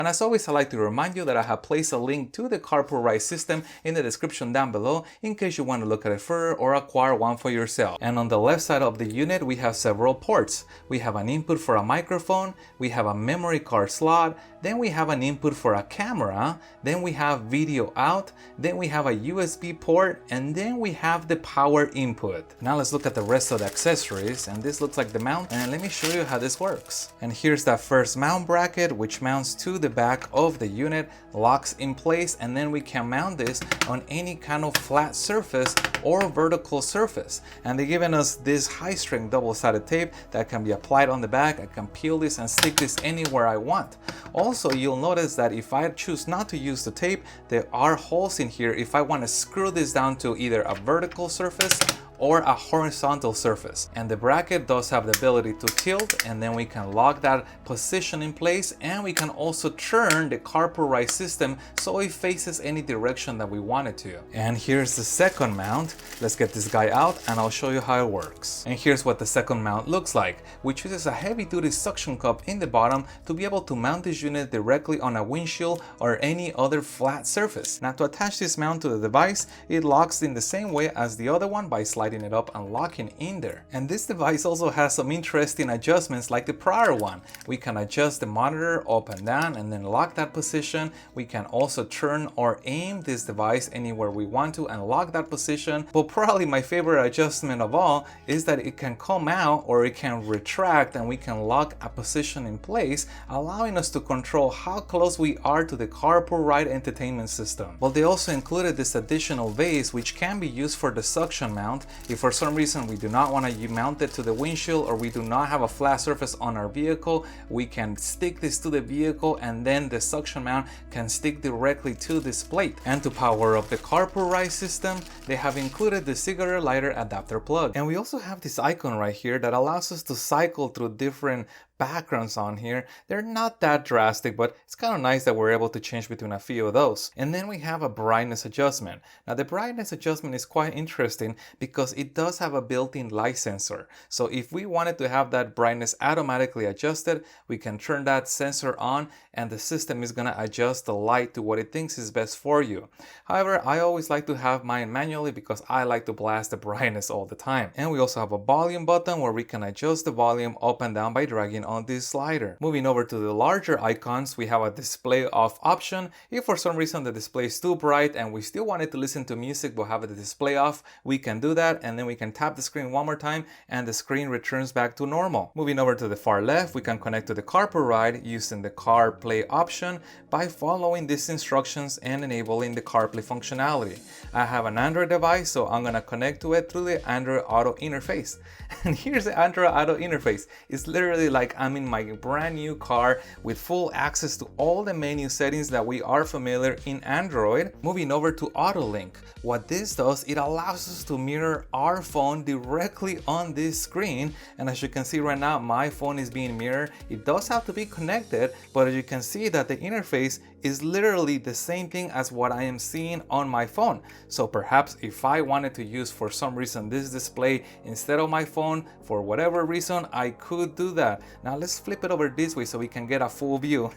And as always, I'd like to remind you that I have placed a link to the Carpuride system in the description down below in case you want to look at it further or acquire one for yourself. And on the left side of the unit, we have several ports. We have an input for a microphone, we have a memory card slot, then we have an input for a camera, then we have video out, then we have a USB port, and then we have the power input. Now let's look at the rest of the accessories, and this looks like the mount, and let me show you how this works. And here's that first mount bracket, which mounts to the back of the unit, locks in place, and then we can mount this on any kind of flat surface or vertical surface. And they're giving us this high-strength double-sided tape that can be applied on the back. I can peel this and stick this anywhere I want. Also, you'll notice that if I choose not to use the tape, there are holes in here if I want to screw this down to either a vertical surface or a horizontal surface. And the bracket does have the ability to tilt, and then we can lock that position in place, and we can also turn the Carpuride system so it faces any direction that we want it to. And here's the second mount. Let's get this guy out and I'll show you how it works. And here's what the second mount looks like, which uses a heavy-duty suction cup in the bottom to be able to mount this unit directly on a windshield or any other flat surface. Now to attach this mount to the device, it locks in the same way as the other one by sliding it up and locking in there. And this device also has some interesting adjustments like the prior one. We can adjust the monitor up and down and then lock that position. We can also turn or aim this device anywhere we want to and lock that position. But probably my favorite adjustment of all is that it can come out or it can retract, and we can lock a position in place, allowing us to control how close we are to the Carpuride entertainment system. Well, they also included this additional vase which can be used for the suction mount. If for some reason we do not want to mount it to the windshield, or we do not have a flat surface on our vehicle, we can stick this to the vehicle and then the suction mount can stick directly to this plate. And to power up the Carpuride system, they have included the cigarette lighter adapter plug. And we also have this icon right here that allows us to cycle through different backgrounds on here. They're not that drastic, but it's kind of nice that we're able to change between a few of those. And then we have a brightness adjustment. Now the brightness adjustment is quite interesting because it does have a built-in light sensor. So if we wanted to have that brightness automatically adjusted, we can turn that sensor on and the system is going to adjust the light to what it thinks is best for you. However, I always like to have mine manually because I like to blast the brightness all the time. And we also have a volume button where we can adjust the volume up and down by dragging on this slider. Moving over to the larger icons, we have a display off option. If for some reason the display is too bright and we still wanted to listen to music but have the display off, we can do that, and then we can tap the screen one more time and the screen returns back to normal. Moving over to the far left, we can connect to the Carpuride using the Carplay option by following these instructions and enabling the Carplay functionality. I have an Android device, so I'm gonna connect to it through the Android Auto interface. And here's the Android Auto interface. It's literally like I'm in my brand new car with full access to all the menu settings that we are familiar in Android. Moving over to Auto Link. What this does, it allows us to mirror our phone directly on this screen. And as you can see right now, my phone is being mirrored. It does have to be connected, but as you can see that the interface is literally the same thing as what I am seeing on my phone. So perhaps if I wanted to use for some reason this display instead of my phone, for whatever reason, I could do that. Now let's flip it over this way so we can get a full view.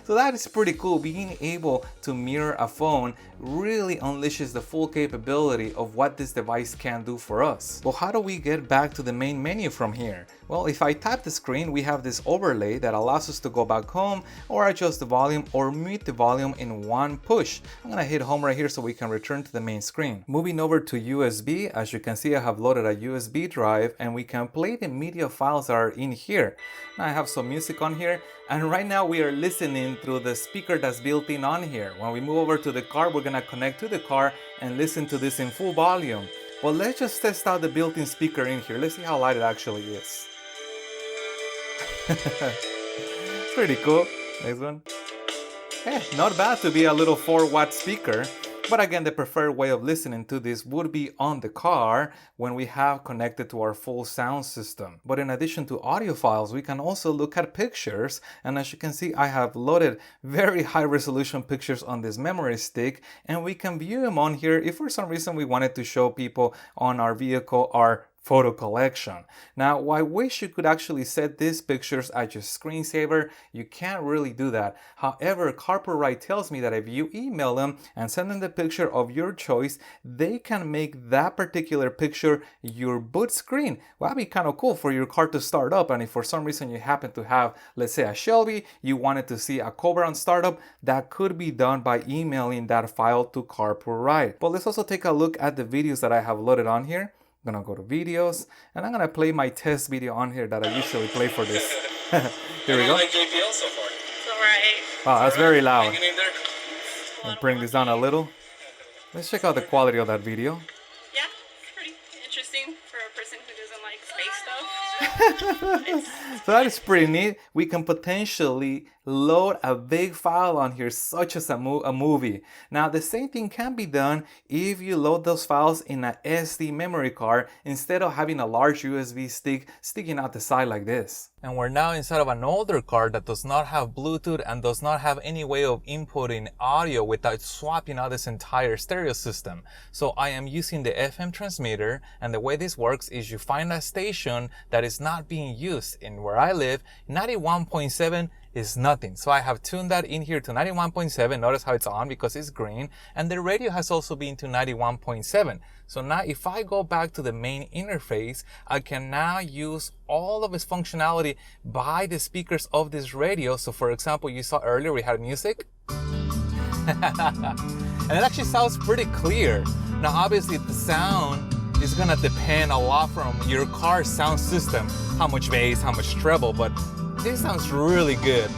So that is pretty cool. Being able to mirror a phone really unleashes the full capability of what this device can do for us. Well, how do we get back to the main menu from here? Well, if I tap the screen, we have this overlay that allows us to go back home or adjust the volume or mute the volume in one push. I'm gonna hit home right here so we can return to the main screen. Moving over to USB, as you can see, I have loaded a USB drive and we can play the media files that are in here. Now I have some music on here, and right now we are listening through the speaker that's built in on here. When we move over to the car, we're gonna connect to the car and listen to this in full volume. Well, let's just test out the built-in speaker in here. Let's see how loud it actually is. It's pretty cool. Next one. Not bad to be a little 4-watt speaker. But again, the preferred way of listening to this would be on the car when we have connected to our full sound system. But in addition to audio files, we can also look at pictures. And as you can see, I have loaded very high resolution pictures on this memory stick, and we can view them on here if for some reason we wanted to show people on our vehicle our photo collection. Now, I wish you could actually set these pictures as your screensaver. You can't really do that. However, Carpuride tells me that if you email them and send them the picture of your choice, they can make that particular picture your boot screen. Well, that'd be kind of cool for your car to start up, and if for some reason you happen to have, let's say, a Shelby, you wanted to see a cover on startup, that could be done by emailing that file to Carpuride. But let's also take a look at the videos that I have loaded on here. I'm gonna go to videos, and I'm gonna play my test video on here that I usually play for this. Here we go. Like JPL so far. It's alright. Wow, that's very loud. Hanging in there. I'll bring this down a little. Let's check out the quality of that video. Yeah, pretty interesting for a person who doesn't like space stuff. So that is pretty neat. We can potentially load a big file on here, such as a movie. Now, the same thing can be done if you load those files in a SD memory card instead of having a large USB stick sticking out the side like this. And we're now inside of an older card that does not have Bluetooth and does not have any way of inputting audio without swapping out this entire stereo system. So I am using the FM transmitter, and the way this works is you find a station that is not being used. And where I live, 91.7 is nothing. So I have tuned that in here to 91.7. Notice how it's on because it's green. And the radio has also been to 91.7. So now if I go back to the main interface, I can now use all of its functionality by the speakers of this radio. So for example, you saw earlier we had music. And it actually sounds pretty clear. Now obviously the sound is gonna depend a lot from your car's sound system, how much bass, how much treble, but this sounds really good.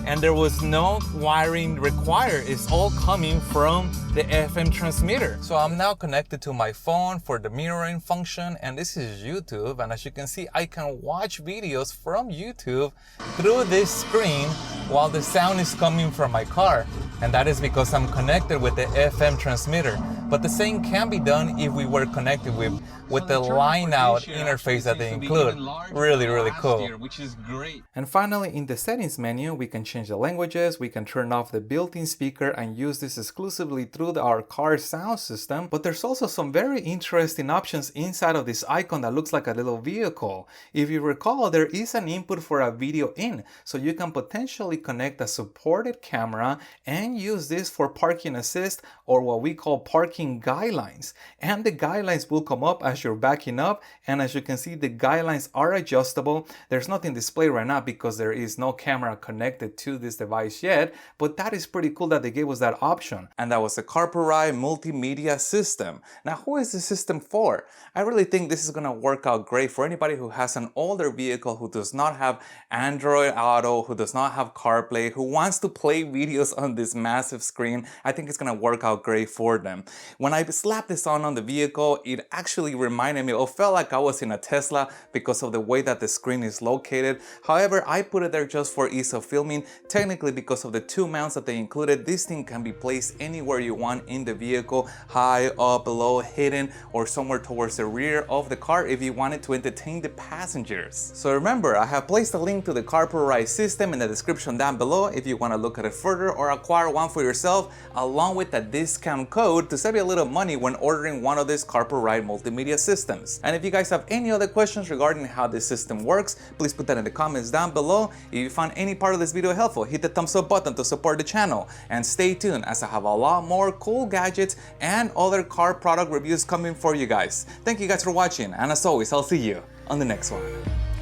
And there was no wiring required. It's all coming from the FM transmitter. So I'm now connected to my phone for the mirroring function, and this is YouTube. And as you can see, I can watch videos from YouTube through this screen while the sound is coming from my car. And that is because I'm connected with the FM transmitter. But the same can be done if we were connected with the line out interface that they include. Really, really cool. Which is great. And finally, in the settings menu, we can change the languages, we can turn off the built-in speaker and use this exclusively through our car sound system. But there's also some very interesting options inside of this icon that looks like a little vehicle. If you recall, there is an input for a video in, so you can potentially connect a supported camera and use this for parking assist, or what we call parking guidelines. And the guidelines will come up as you're backing up, and as you can see, the guidelines are adjustable. There's nothing displayed right now because there is no camera connected to this device yet, but that is pretty cool that they gave us that option. And that was the Carpuride multimedia system. Now, who is this system for? I really think this is gonna work out great for anybody who has an older vehicle, who does not have Android Auto, who does not have Carplay, who wants to play videos on this massive screen. I think it's gonna work out great for them. When I slapped this on the vehicle, it actually reminded me, or felt like I was in a Tesla because of the way that the screen is located. However, I put it there just for ease of filming. Technically, because of the two mounts that they included, this thing can be placed anywhere you want in the vehicle, high, up, low, hidden, or somewhere towards the rear of the car if you wanted to entertain the passengers. So remember, I have placed a link to the Carpuride system in the description down below if you want to look at it further or acquire one for yourself, along with a discount code to save you a little money when ordering one of these Carpuride multimedia systems. And if you guys have any other questions regarding how this system works, please put that in the comments down below. If you found any part of this video helpful, hit the thumbs up button to support the channel, and stay tuned as I have a lot more cool gadgets and other car product reviews coming for you guys. Thank you guys for watching, and as always, I'll see you on the next one.